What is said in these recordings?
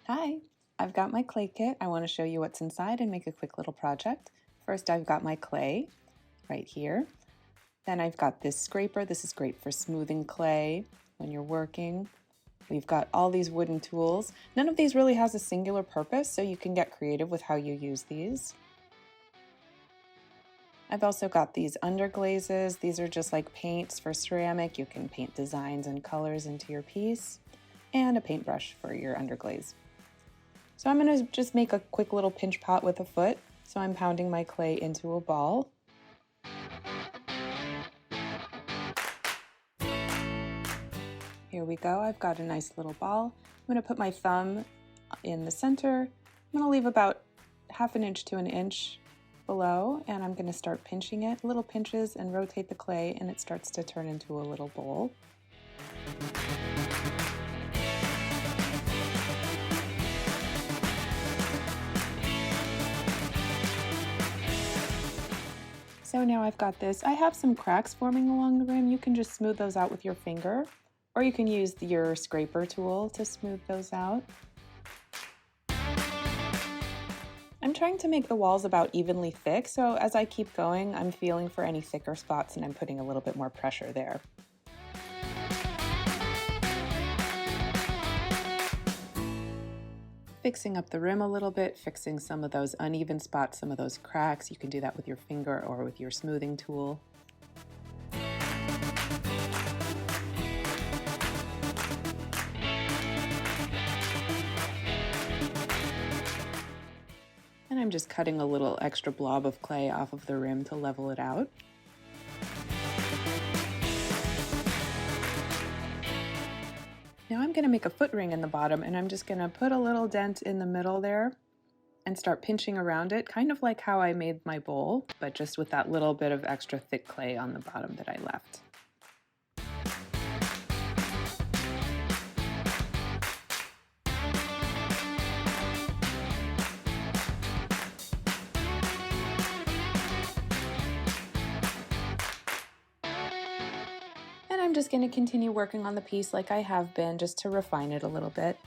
Hi, I've got my clay kit. I want to show you what's inside and make a quick little project. First, I've got my clay right here. Then I've got this scraper. This is great for smoothing clay when you're working. We've got all these wooden tools. None of these really has a singular purpose, so you can get creative with how you use these. I've also got these underglazes. These are just like paints for ceramic. You can paint designs and colors into your piece, and a paintbrush for your underglaze. So I'm going to just make a quick little pinch pot with a foot. So I'm pounding my clay into a ball. Here we go. I've got a nice little ball. I'm going to put my thumb in the center. I'm going to leave about ½ an inch to an inch below, and I'm going to start pinching it. Little pinches and rotate the clay, and it starts to turn into a little bowl. So now I've got this. I have some cracks forming along the rim. You can just smooth those out with your finger, or you can use your scraper tool to smooth those out. I'm trying to make the walls about evenly thick, so as I keep going, I'm feeling for any thicker spots and I'm putting a little bit more pressure there. Fixing up the rim a little bit, fixing some of those uneven spots, some of those cracks. You can do that with your finger or with your smoothing tool. And I'm just cutting a little extra blob of clay off of the rim to level it out. Now I'm going to make a foot ring in the bottom, and I'm just going to put a little dent in the middle there and start pinching around it, kind of like how I made my bowl, but just with that little bit of extra thick clay on the bottom that I left. And I'm just going to continue working on the piece like I have been, just to refine it a little bit.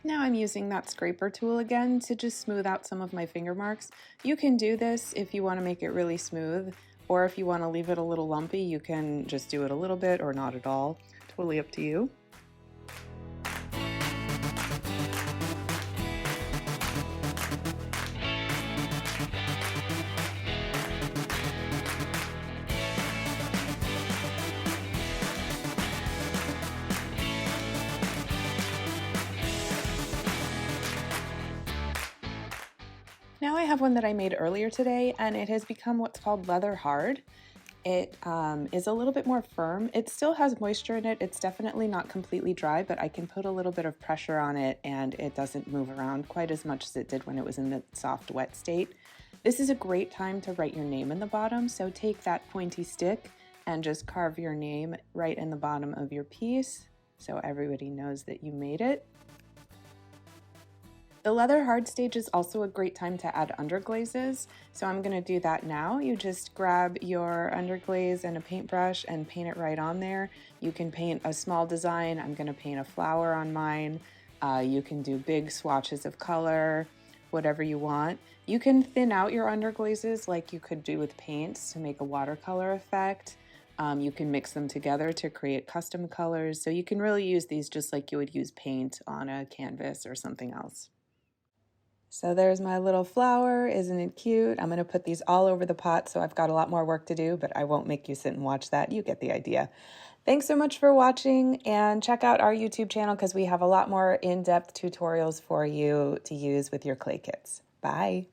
Now I'm using that scraper tool again to just smooth out some of my finger marks. You can do this if you want to make it really smooth, or if you want to leave it a little lumpy, you can just do it a little bit or not at all. Totally up to you. Now I have one that I made earlier today, and it has become what's called leather hard. It is a little bit more firm. It still has moisture in it. It's definitely not completely dry, but I can put a little bit of pressure on it and it doesn't move around quite as much as it did when it was in the soft, wet state. This is a great time to write your name in the bottom, so take that pointy stick and just carve your name right in the bottom of your piece so everybody knows that you made it. The leather hard stage is also a great time to add underglazes, so I'm going to do that now. You just grab your underglaze and a paintbrush and paint it right on there. You can paint a small design. I'm going to paint a flower on mine. You can do big swatches of color, whatever you want. You can thin out your underglazes like you could do with paints to make a watercolor effect. You can mix them together to create custom colors, so you can really use these just like you would use paint on a canvas or something else. So there's my little flower. Isn't it cute? I'm going to put these all over the pot, so I've got a lot more work to do, but I won't make you sit and watch that. You get the idea. Thanks so much for watching, and check out our YouTube channel because we have a lot more in-depth tutorials for you to use with your clay kits. Bye.